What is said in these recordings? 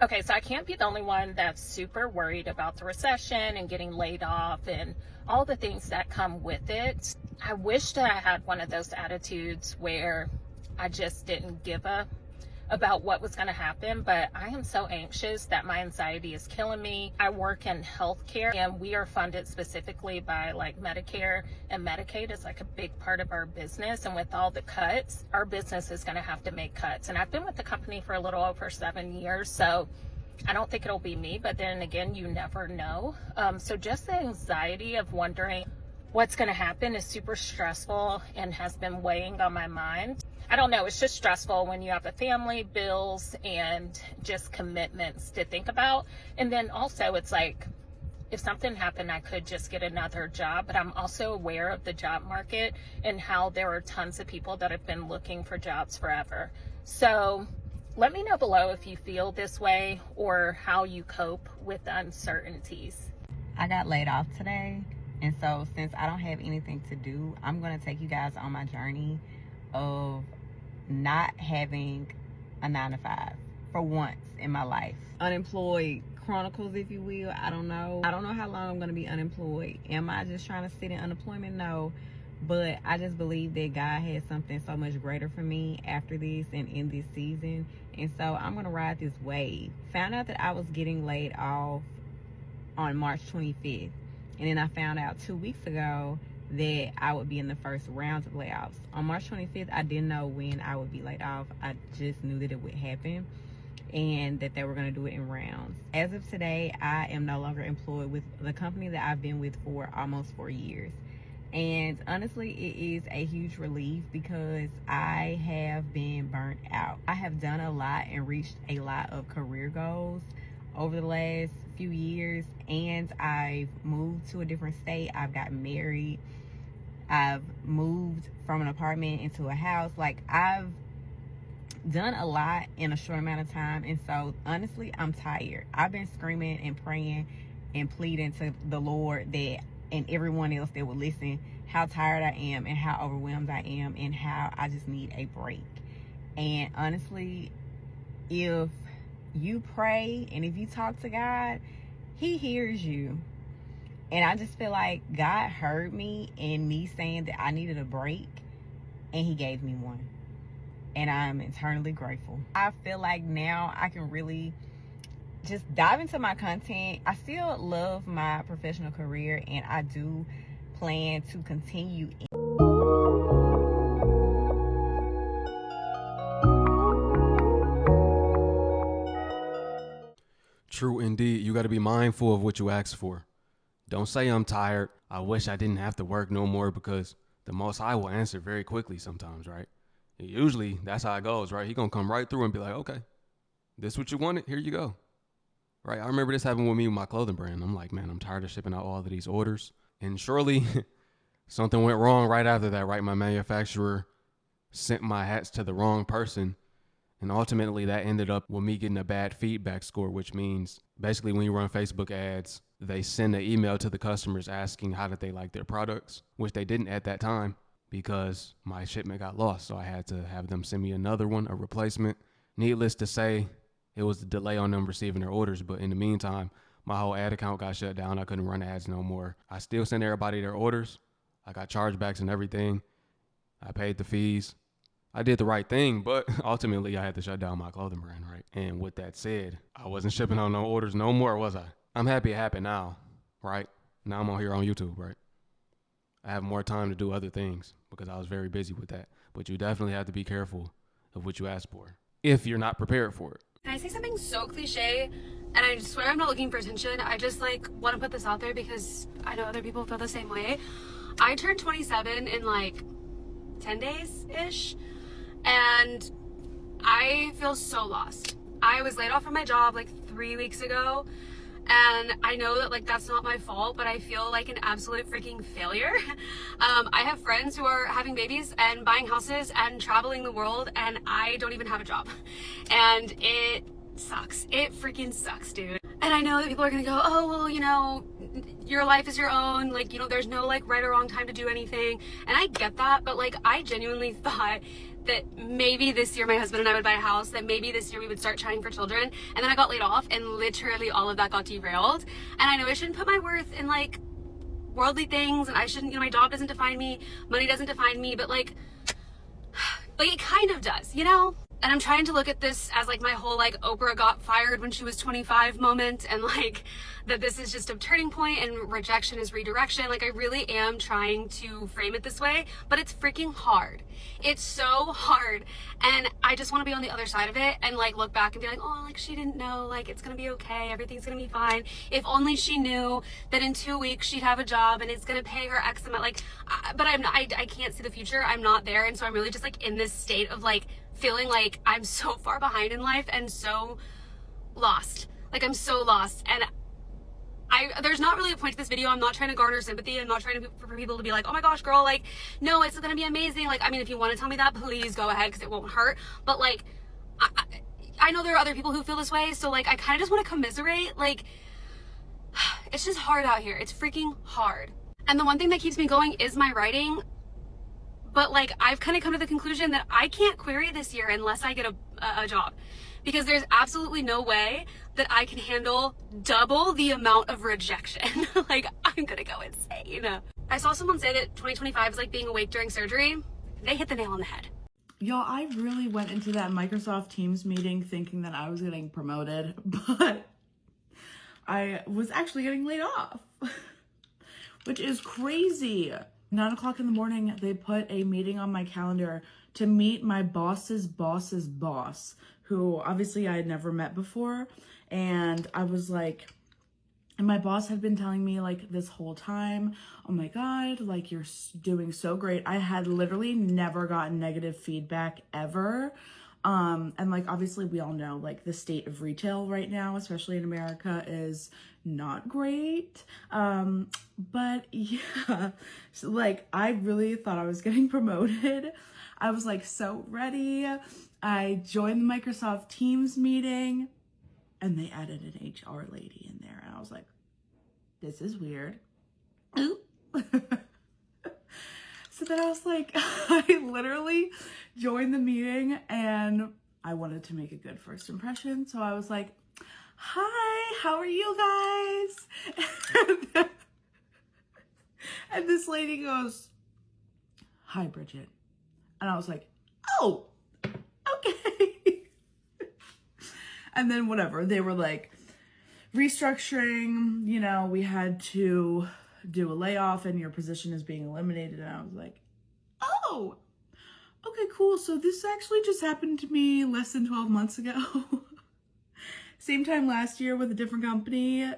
Okay, so I can't be the only one that's super worried about the recession and getting laid off and all the things that come with it. I wish that I had one of those attitudes where I just didn't give a about what was going to happen, but I am so anxious that my anxiety is killing me. I work in healthcare and we are funded specifically by like Medicare and Medicaid. It's like a big part of our business, and with all the cuts, our business is going to have to make cuts. And I've been with the company for a little over 7 years, so I don't think it'll be me, but then again, you never know. So just the anxiety of wondering what's going to happen is super stressful and has been weighing on my mind. I don't know, it's just stressful when you have a family, bills, and just commitments to think about. And then also it's like, if something happened, I could just get another job, but I'm also aware of the job market and how there are tons of people that have been looking for jobs forever. So let me know below if you feel this way or how you cope with the uncertainties. I got laid off today, and so since I don't have anything to do, I'm going to take you guys on my journey of not having a 9-to-5 for once in my life. Unemployed chronicles, if you will. I don't know how long I'm going to be unemployed. Am I just trying to sit in unemployment? No, but I just believe that God has something so much greater for me after this and in this season, and so I'm going to ride this wave. Found out that I was getting laid off on March 25th, and then I found out 2 weeks ago that I would be in the first round of layoffs. On March 25th, I didn't know when I would be laid off. I just knew that it would happen and that they were going to do it in rounds. As of today, I am no longer employed with the company that I've been with for almost 4 years. And honestly, it is a huge relief because I have been burnt out. I have done a lot and reached a lot of career goals over the last few years, and I've moved to a different state. I've gotten married. I've moved from an apartment into a house. Like, I've done a lot in a short amount of time, and so honestly, I'm tired. I've been screaming and praying and pleading to the Lord that, and everyone else that would listen, how tired I am and how overwhelmed I am and how I just need a break. And honestly, if you pray and if you talk to God, He hears you. And I just feel like God heard me and me saying that I needed a break, and He gave me one. And I'm eternally grateful. I feel like now I can really just dive into my content. I still love my professional career, and I do plan to continue True indeed. You got to be mindful of what you ask for. Don't say I'm tired. I wish I didn't have to work no more, because the Most High will answer very quickly sometimes, right? Usually that's how it goes, right? He gonna come right through and be like, okay, this what you wanted? Here you go. Right? I remember this happened with me with my clothing brand. I'm like, man, I'm tired of shipping out all of these orders. And surely something went wrong right after that, right? My manufacturer sent my hats to the wrong person. And ultimately that ended up with me getting a bad feedback score, which means basically when you run Facebook ads, they send an email to the customers asking how did they like their products, which they didn't at that time because my shipment got lost. So I had to have them send me another one, a replacement. Needless to say, it was the delay on them receiving their orders. But in the meantime, my whole ad account got shut down. I couldn't run ads no more. I still sent everybody their orders. I got chargebacks and everything. I paid the fees. I did the right thing, but ultimately I had to shut down my clothing brand, right? And with that said, I wasn't shipping on no orders no more, was I? I'm happy it happened now, right? Now I'm on here on YouTube, right? I have more time to do other things because I was very busy with that. But you definitely have to be careful of what you ask for if you're not prepared for it. Can I say something so cliche? And I swear I'm not looking for attention. I just want to put this out there because I know other people feel the same way. I turned 27 in 10 days-ish. And I feel so lost. I was laid off from my job 3 weeks ago, and I know that that's not my fault, but I feel like an absolute freaking failure. I have friends who are having babies and buying houses and traveling the world, and I don't even have a job. And it sucks. It freaking sucks, dude. And I know that people are gonna go, oh, well, your life is your own, there's no right or wrong time to do anything. And I get that, but I genuinely thought that maybe this year my husband and I would buy a house, that maybe this year we would start trying for children. And then I got laid off, and literally all of that got derailed. And I know I shouldn't put my worth in like worldly things, and I shouldn't, my job doesn't define me, money doesn't define me, but like it kind of does, And I'm trying to look at this as like my whole like Oprah got fired when she was 25 moment, and like that this is just a turning point and rejection is redirection. Like I really am trying to frame it this way, but it's freaking hard. It's so hard. And I just want to be on the other side of it and like look back and be like, oh, like she didn't know, like it's going to be okay. Everything's going to be fine. If only she knew that in 2 weeks she'd have a job and it's going to pay her X amount. Like, but I can't see the future. I'm not there. And so I'm really just like in this state of like feeling like I'm so far behind in life and so lost. Like I'm so lost. And there's not really a point to this video. I'm not trying to garner sympathy. I'm not trying for people to be like, oh my gosh, girl, like, no, it's gonna be amazing. Like, I mean, if you want to tell me that, please go ahead, because it won't hurt. But like, I know there are other people who feel this way. So like, I kind of just want to commiserate. Like, it's just hard out here. It's freaking hard. And the one thing that keeps me going is my writing. But like, I've kind of come to the conclusion that I can't query this year unless I get a job, because there's absolutely no way that I can handle double the amount of rejection. Like, I'm gonna go insane. I saw someone say that 2025 is like being awake during surgery. They hit the nail on the head. Y'all, I really went into that Microsoft Teams meeting thinking that I was getting promoted, but I was actually getting laid off, which is crazy. 9 o'clock in the morning, they put a meeting on my calendar to meet my boss's boss's boss, who obviously I had never met before. And I was like, and my boss had been telling me like this whole time, oh my God, like you're doing so great. I had literally never gotten negative feedback ever. And like, obviously we all know like the state of retail right now, especially in America, is not great. But yeah, so like I really thought I was getting promoted. I was like so ready. I joined the Microsoft Teams meeting and they added an HR lady in there. And I was like, this is weird. Ooh. So then I was like, I literally joined the meeting and I wanted to make a good first impression. So I was like, hi, how are you guys? And this lady goes, hi, Bridget. And I was like, oh, okay. And then whatever, they were like restructuring, we had to do a layoff and your position is being eliminated. And I was like, oh, okay, cool. So this actually just happened to me less than 12 months ago. Same time last year with a different company.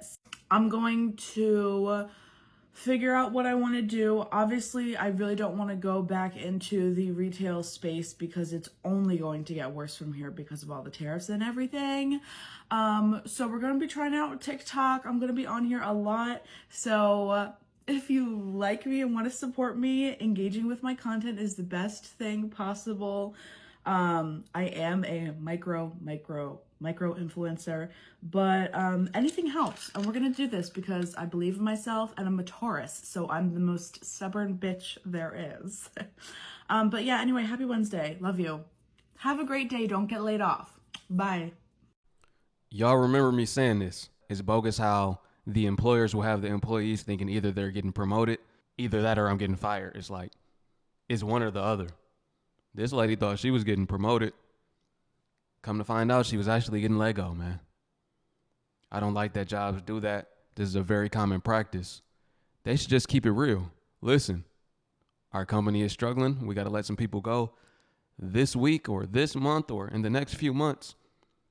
I'm going to figure out what I want to do. Obviously, I really don't want to go back into the retail space because it's only going to get worse from here because of all the tariffs and everything. So we're going to be trying out TikTok. I'm going to be on here a lot. So if you like me and want to support me, engaging with my content is the best thing possible. I am a micro influencer, but anything helps. And we're gonna do this because I believe in myself and I'm a Taurus, so I'm the most stubborn bitch there is. But yeah, anyway, happy Wednesday. Love you. Have a great day. Don't get laid off. Bye. Y'all remember me saying this. It's bogus how the employers will have the employees thinking either they're getting promoted, either that or I'm getting fired. It's like, it's one or the other. This lady thought she was getting promoted. Come to find out, she was actually getting let go, man. I don't like that jobs do that. This is a very common practice. They should just keep it real. Listen, our company is struggling. We got to let some people go this week or this month or in the next few months.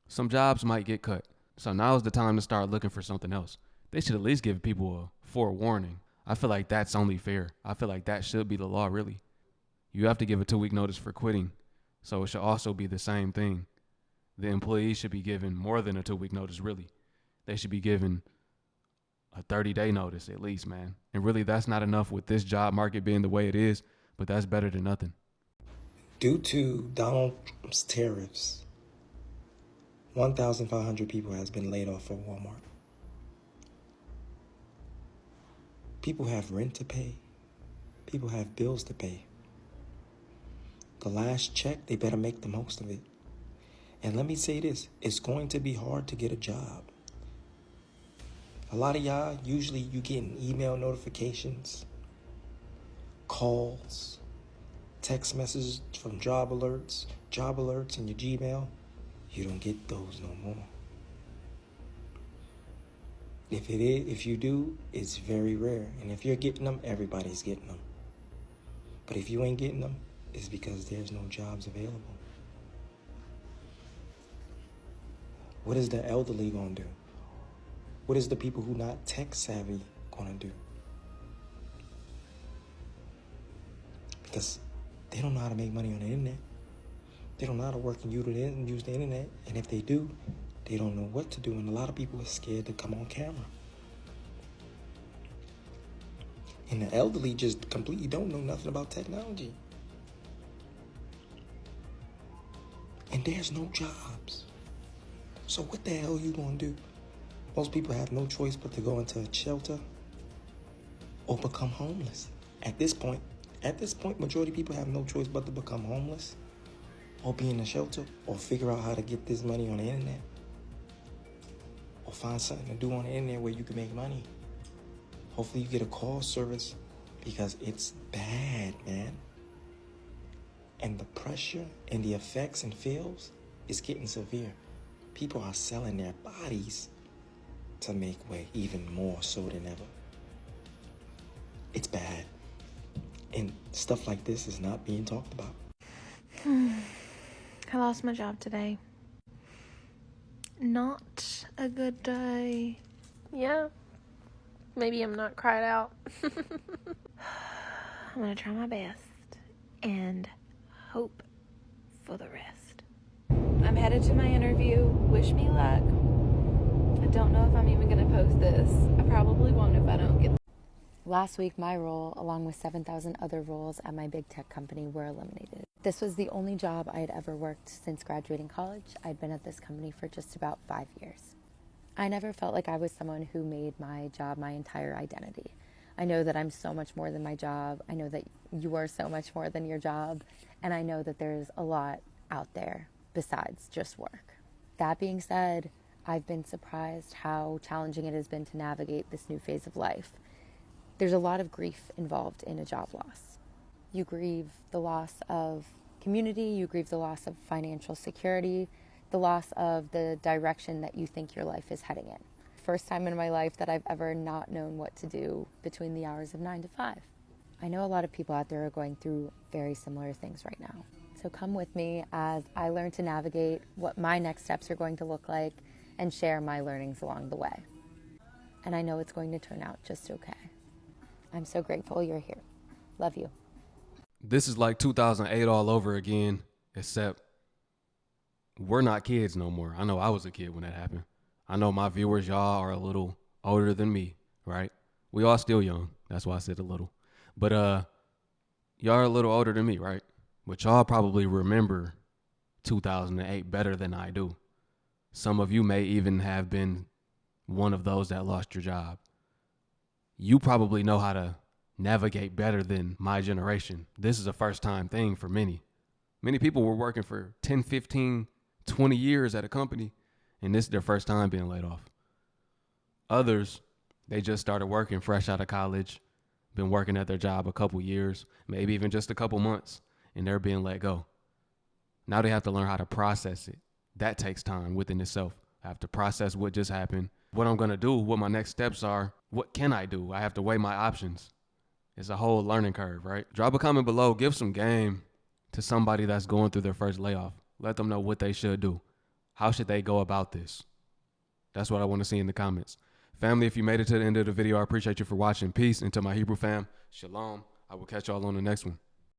Some jobs might get cut. So now is the time to start looking for something else. They should at least give people a forewarning. I feel like that's only fair. I feel like that should be the law, really. You have to give a 2-week notice for quitting. So it should also be the same thing. The employees should be given more than a 2-week notice, really. They should be given a 30-day notice at least, man. And really, that's not enough with this job market being the way it is, but that's better than nothing. Due to Donald Trump's tariffs, 1,500 people has been laid off from Walmart. People have rent to pay. People have bills to pay. the last check, they better make the most of it. And let me say this, it's going to be hard to get a job. A lot of y'all, usually you getting email notifications, calls, text messages from job alerts in your Gmail. You don't get those no more. If you do, it's very rare. And if you're getting them, everybody's getting them. But if you ain't getting them, it's because there's no jobs available. What is the elderly gonna do? What is the people who not tech savvy gonna do? Because they don't know how to make money on the internet. They don't know how to work and use the internet. And if they do, they don't know what to do. And a lot of people are scared to come on camera. And the elderly just completely don't know nothing about technology. And there's no jobs. So what the hell are you gonna do? Most people have no choice but to go into a shelter or become homeless. At this point, majority of people have no choice but to become homeless or be in a shelter or figure out how to get this money on the internet or find something to do on the internet where you can make money. Hopefully you get a call service because it's bad, man. And the pressure and the effects and feels is getting severe. People are selling their bodies to make way, even more so than ever. It's bad. And stuff like this is not being talked about. I lost my job today. Not a good day. Yeah, maybe I'm not cried out. I'm gonna try my best and hope for the rest. I'm headed to my interview. Wish me luck. I don't know if I'm even gonna post this. I probably won't if I don't get. Last week, my role, along with 7,000 other roles at my big tech company, were eliminated. This was the only job I had ever worked since graduating college. I'd been at this company for just about 5 years. I never felt like I was someone who made my job my entire identity. I know that I'm so much more than my job. I know that you are so much more than your job. And I know that there's a lot out there besides just work. That being said, I've been surprised how challenging it has been to navigate this new phase of life. There's a lot of grief involved in a job loss. You grieve the loss of community, you grieve the loss of financial security, the loss of the direction that you think your life is heading in. First time in my life that I've ever not known what to do between the hours of 9 to 5. I know a lot of people out there are going through very similar things right now. So come with me as I learn to navigate what my next steps are going to look like and share my learnings along the way. And I know it's going to turn out just okay. I'm so grateful you're here. Love you. This is like 2008 all over again, except we're not kids no more. I know I was a kid when that happened. I know my viewers, y'all are a little older than me, right? We all still young. That's why I said a little. But y'all are a little older than me, right? But y'all probably remember 2008 better than I do. Some of you may even have been one of those that lost your job. You probably know how to navigate better than my generation. This is a first-time thing for many. Many people were working for 10, 15, 20 years at a company, and this is their first time being laid off. Others, they just started working fresh out of college, been working at their job a couple years, maybe even just a couple months, and they're being let go. Now they have to learn how to process it. That takes time within itself. I have to process what just happened, what I'm going to do, what my next steps are, what can I do? I have to weigh my options. It's a whole learning curve, right? Drop a comment below. Give some game to somebody that's going through their first layoff. Let them know what they should do. How should they go about this? That's what I want to see in the comments. Family, if you made it to the end of the video, I appreciate you for watching. Peace. And to my Hebrew fam, shalom. I will catch y'all on the next one.